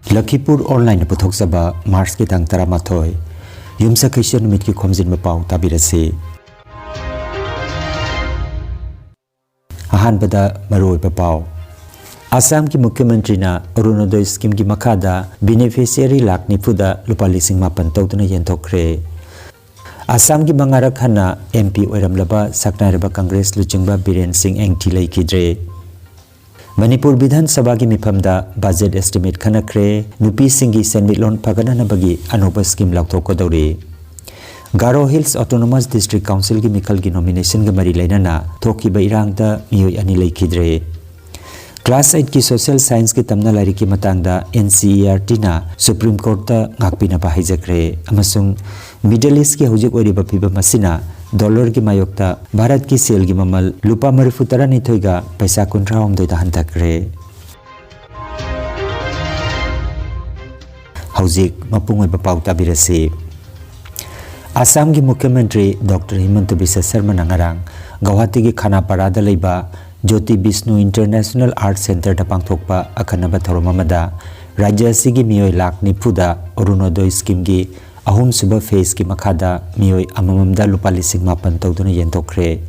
Lakhipur Online Puthokzaba Mars ki tang taramathoi Yumsa Khishir Numit ki Khomjinba Pao tabirasi Ahanbada Maroi Pao Assam ki Mukhyamantri na Arunodaya scheme ki makhada beneficiary Lakhipuda lupa lising mapan tawduna yenthokre Assam ki mangarak hana MP oiramlaba saknairaba Congress luchingba Biren Singh engthi leikidre Manipur Bidhan Sabha ki mifamda budget estimate khanakre nupi singi senmitlon phagananabagi anoba scheme laukthokkodori Garo Hills Autonomous District Council ki mikhal ki nomination ga mari lainana thokiba irangda miyoi ani leikidre Class 8 ki Social Science ki tamna lari ki matangda NCERT na Supreme Court ta ngakpina pa hijakre amasung Middle East ki hujik oriba phiba masina dollar ki mayokta Bharat ki sale ki mamal lupa marifutara ni thoiga paisa kuntra om doida hantakre hujik mapung oi pau tabirasi Assam ki Mukhyamantri Dr. Himanta Biswa Sarma nangarang Guwahati ki Khanapara da leiba Jyoti Vishnu International Art Center da pangthokpa akhanaba thorom amada rajya asigi miyoi lakh nifuda Arunodaya scheme gi ahum suba phase ki makhada miyoi amamamda lupa lising mapan tawduna yenthokre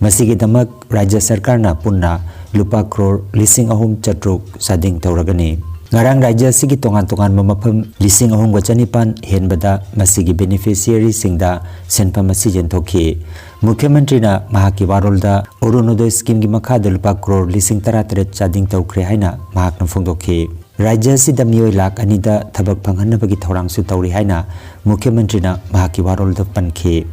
masigi damak rajya sarkar na punna lupa crore lising ahum chatruk sading tawragani ngarang rajya asigi tongan mamafam lising ahum gachanipan henbada masigi beneficiary singda senpam asi yenthokhi Mukhyamantri na mahaki warolda Arunodaya scheme gi makhada lupa crore lising 13 chading tawkre haina mahakna phongdokhi Rajya sida miyoi lakh anida thabak phanghanabagi thorangsu tawri haina Mukhyamantri na mahaki warolda pankhe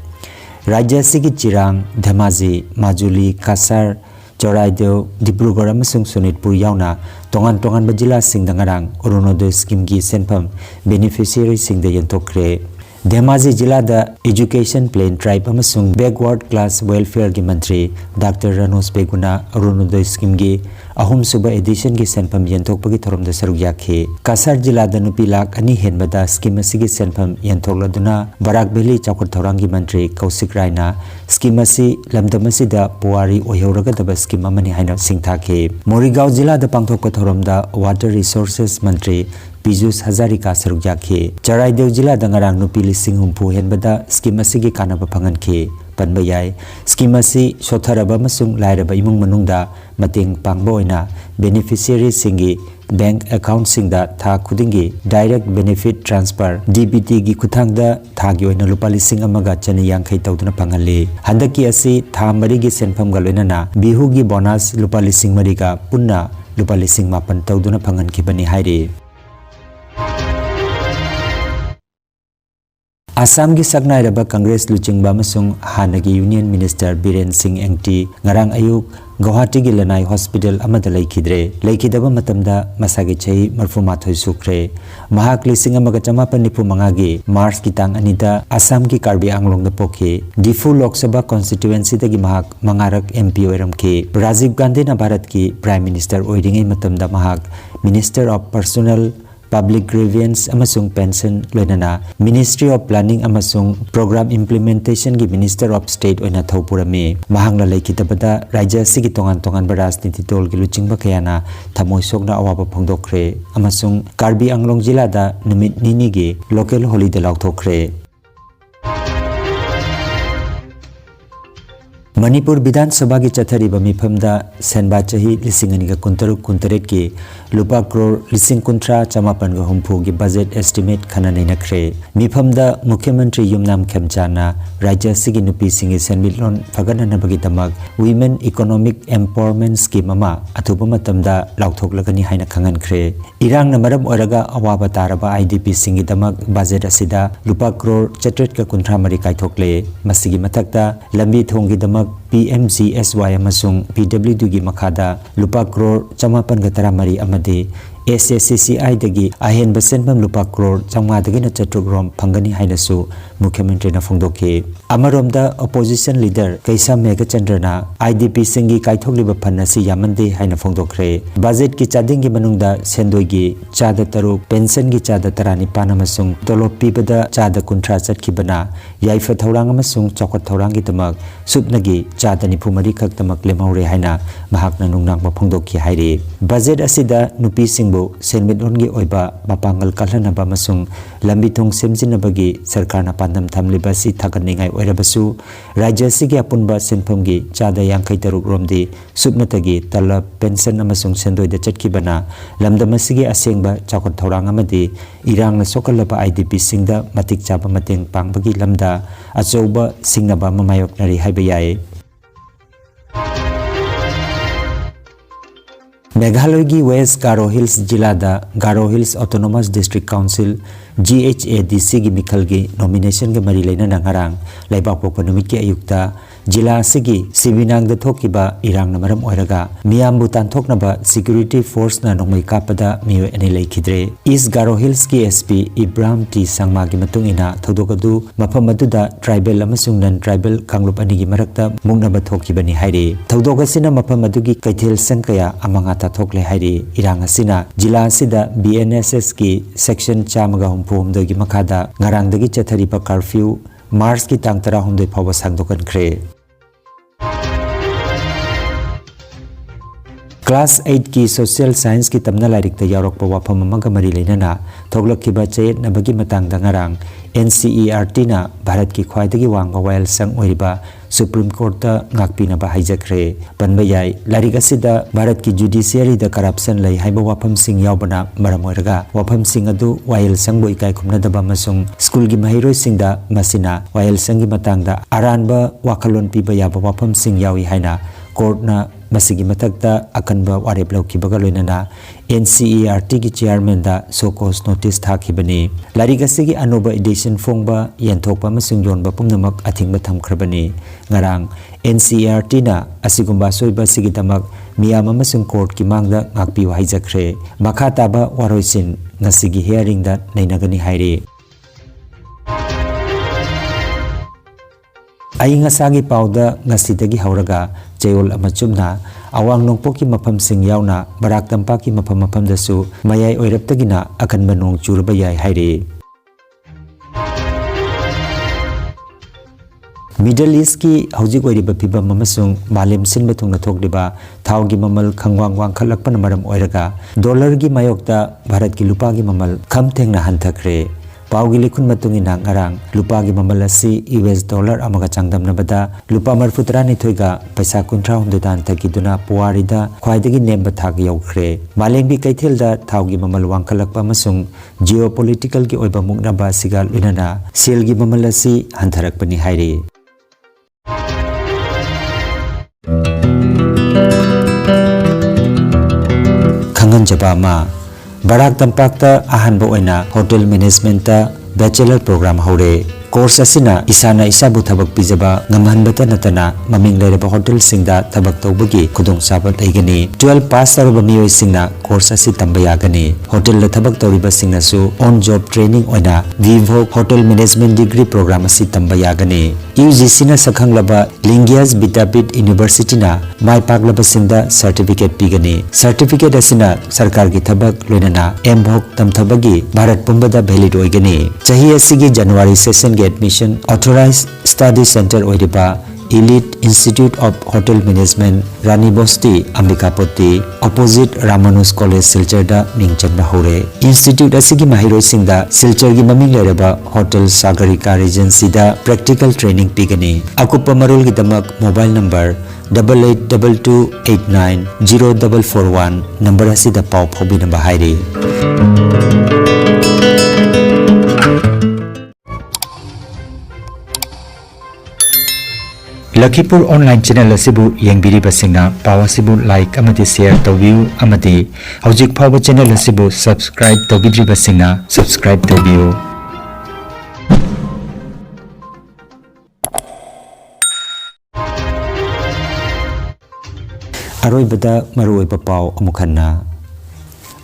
Rajya sigi Chirang Dhemaji Majuli Kasar Choraideo Dibrugarh amasung Sonitpur yauna tongan bajila singda ngarang Arunodaya scheme gi senpham beneficiary singda yenthokre Dhemaji jila da education plain tribe amasung backward class welfare gi mantri Dr. Ranos Beguna Arunodaya scheme gi ahum suba edition gi senpham yenthokpagi thoromda saruk yakhe Kasar jila da nupi lakh ani henbada scheme asigi senpham yenthokladuna Barak Valley chawkhat thorangi mantri Kaushik Raina scheme asi lamdamasi da puari oihoraga daba scheme amani haina singthakhe Morigao jila da pangthokpa thoromda water resources mantri Pijus Hazarika saruk yakhe Charaideu jila da ngarang nupi lising humpu henbada scheme asigi kanaba phangankhe panba yai scheme asi sotharaba amasung lairaba imung manungda mateng pangba oina beneficiary singi bank account singda tha khudingi direct benefit transfer DBT gi kuthangda thagi oina lupa lising amaga chani yangkhai tawduna phangali handaki asi tha mari gi senpham ga loinana bihu gi bonus lupa lising mari ga punna lupa lising mapan tawduna phanganki bani haire Assam gi saknairaba Congress luchingba amasung hanagi Union Minister Biren Singh engti ngarang ayuk Guwahati gi Lanai Hospital amada leikidre leikidaba matamda masagi chai marfumathoi sukre mahak lising amaga chamapan nipu mangagi Mars ki tang anida Assam ki Karbi Anglong da pokhe Difu Lok Sabha constituency dagi mahak mangarak MP oiramke Rajiv Gandhi na Bharat ki Prime Minister oiringai matamda mahak Minister of Personnel Public Grievance amasung Pension loinana Ministry of Planning amasung Program Implementation gi Minister of State oina thopurame mahangla leikitabada rajya sigi tongan barasniti tol gi luchingba kayana thamoi sokna awaba phongdokre amasung Karbi Anglong jila da numit nini gi local holiday laukthokre Manipur Bidhan Sabha ki chathariba mifamda senba chahi lising aniga kuntaret ki lupa crore lising kuntra chamapan ga humpu gi budget estimate khana nei nakre mifamda Mukhyamantri Yumnam Khemchana rajya sigi nupi singi senmitlon phagana nabagi tamak women economic empowerment scheme ama athuba matamda laukhoklagani haina khangan khre irang na maram oraga awaba taraba IDP singi tamak budget asida lupa crore chatret ka kuntra mari kaithokle masigi mathakta lambi thongi tamak PMGSY amasung PWD gi makhada lupa crore chamapan ga taramari amadi SSCCI dagi ahen basenpam lupa crore chamga dagi na chatruk rom phangani hainasu Mukhyamantri na phongdokhe amaromda opposition leader Kaisa Mega Chandrana IDP singi kaithokliba phanasi yamande haina phongdokre budget ki chading gi manungda sendoi gi chada taruk pension gi chada tarani panamasung tolop pibada chada kuntra chatkibana yaifa thorang amasung chokot thorang gi tamak supnagi चादा निफु मरी खक्तमक लेमहौरे हाइना महाकना नुंगनांगबा फोंदोखि हाइरे budget असिदा नुपी सिंगबो सेनमिटलोनगी ओइबा मपांगल कालहनबा मसुंग लंबी थोंग सेमजिनबगी सरकारना पांदम थमलिबा सि थागननिंगाई ओइरबसु राज्य असिगी अपुनबा सेनफमगी चादा 53 रोमदी सुबनतगी तलब pension अमसुंग सेंदोइदा चटकिबना लमदम असिगी असेंगबा चाखत थौरांग अमदी इरांगना सोकलबा IDP सिंगदा मतिक चाबा मतेंग पांगबगी lambda अचौबा सिंगनबा ममायोकनरी हाइबा याय मेघालय की waste Garo Hills जिला Garo Hills Autonomous District Council GHADC की मिखल की नॉमिनेशन के मरी लेना नंगरांग लाइबाक पोपा नुमित के अयुक्ता जिला असिगी सिबिनांग थोकिबा इरांग नमरम ओइरगा मियामबु तानथोकनबा सिक्योरिटी फोर्स ना नोंमै कापदा मियो एने लेखिद्रे ईस्ट गारो हिल्स की SP इब्राहिम टी संगमा की मतुंगिना थौदोकदु मफम मदुदा ट्राइबल अमसुंग नन ट्राइबल कांगलुप अनिगी मरक्ता मुंगनबा थोकिबनी हाइरे थौदोकसिना मफम मदुगी कैथेल संकया अमंगा ताथोकले हाइरे इरांग असिना जिला असिदा BNSS की सेक्शन 4 की मखादा ngarangdagi chathariba curfew Mars की तांग 13 फावबा सांगदोकनख्रे क्लास 8 की सोशल साइंस की तमना लाइरिकता यावरकपा वाफम अमगा मरी लेनना थोगलखिबा चयेतनबगी मतंगदा ngarang NCERT ना भारत की ख्वाइदगी वांगबा वायल संग ओइरिबा Supreme Court ngakpinaba haijakre panba yai larik asida Bharat की जुडिशियरी द करप्शन लई हाइबा वाफम सिंग यावबना मरम ओइरगा वाफम सिंग अदु वायल संग बोई काय खुमनदबा मसुंग स्कूल की महिरोय सिंगदा मसिना वायल संग की मतंगदा अरानबा वाखलोन पीबा याबा वाफम सिंग यावी हाइना कोर्टना मसिगी मतकता अकनबा वारेप लौखिबगा लोइनना NCERT की चेयरमैन दा सोकोस नोटिस थाखिबनी लारिक असिगी अनोबा एडिशन फोंगबा यंथोकपा मसुंग योनबा पुंगनमक अथिंगबा थमख्रबनी ngarang NCERT ना असिगुंबा सोइबा सिगिदमक मियाम अमसुंग कोर्ट की मांगदा ngakpi हाइजखरे मखा ताबा वारोइसिन ngasiगी हियरिंग दा नैनगनी हाइरे अयिंगासागी पाउदा ngasiदगी हौरगा चेयोल अमचुमना अवांग नोंपोकी मफम सिंग यावना बराक तंपाकी मफम मफमदसु मयाय ओइरप्तगिना अखनबा नोंग चुरबा याय हाइरे मिडल ईस्ट की हौजिक ओइरिबा फिबम अमसुंग मालेम सिनबा थुंगना थोकदिबा थावगी ममल खंगवांग वांखलकपन मरम ओइरगा डॉलर की मायोक्ता भारत की लुपा की ममल खम थेंगना हंथखरे पाउगी लिखुन मतुंगिना ngarang लुपा की ममल असि US डॉलर अमगा चांगदमनबदा लुपा मरफुतरा निथोइगा पैसा 19 दान तकिदुना पुवारिदा ख्वाइदगी नेमबा थाग यौख्रे मालेंबी कैथेलदा थावगी ममल वांखलकपा मसुंग जियोपॉलिटिकल की ओइबा मुगनबा सिगा लुनना सेल की ममल असि हंथरकपनि हाइरे खंगन जबामा Barak Tampak ahanba oina hotel management bachelor program haure course asina isana isabu thabak pijaba ngamhanbata natana maming lereba hotel singda thabak tawbagi khudong sabat aigani 12 pass sarba miyoi singna course asi tamba yagani hotel la thabak tawriba singna su on job training oina vivo hotel management degree program asi tamba yagani UGC na sakhanglaba Lingias Bidapit University na mai paglaba singda certificate pigani certificate asina sarkar gi thabak loinana MBOC tamthabagi Bharat pumbada valid oigani chahi asigi January session admission authorized study center oiriba Elite Institute of Hotel Management Rani Bosti Ambikapoti opposite Ramanus College Silchar da mingchanba hore institute asigi mahiroi singda Silchar gi maming lereba Hotel Sagarika Regency da practical training pigani akupa marul gi damak mobile number 8822890441 number asida pau phobina bahairi Lakhipur online channel asibu yengbiri basingna pawa sibu like amati share tawbiu amati hojik phawa channel asibu subscribe tawbidri basingna subscribe tawbiu aroi bada maroi papau amukhanna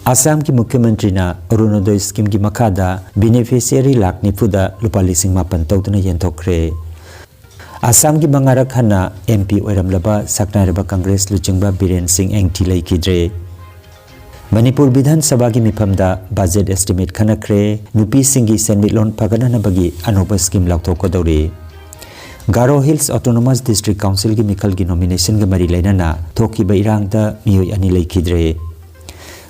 Assam की मुख्यमंत्री ना Arunoday scheme की मखादा beneficiary lakh निफुदा लुपा लिसिंग मापन तौदना यंथोखरे Assam की मंगारक हन्ना MP ओइरमलबा सकनारबा Congress लुचिंगबा Biren Singh एंगथि लैखिद्रे Manipur Vidhan Sabha की मिफमदा budget estimate खनख्रे नुपी सिंगी सेनमिटलोन फगननबगी अनोबा स्कीम लाउथोकदौरे Garo Hills Autonomous District Council ki Mikal ki nomination ga mari lainana thoki ba irang da miyoi ani lekhidre.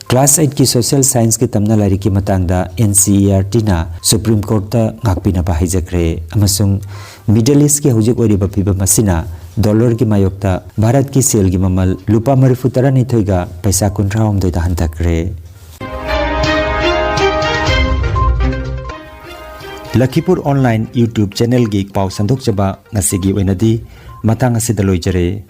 Class 8 ki Social Science ki tamna lari ki matangda NCERT na Supreme Court ta ngakpina ba haijakre amasung Middle East ki hujik oriba piba masina dollar ki mayokta Bharat ki sale ki mamal lupa marifutara ni thoiga paisa kunra omdoi da hantakre. Lakhipur Online YouTube channel gi pau sandok chaba ngasigi wenadi matang asidaloi jare.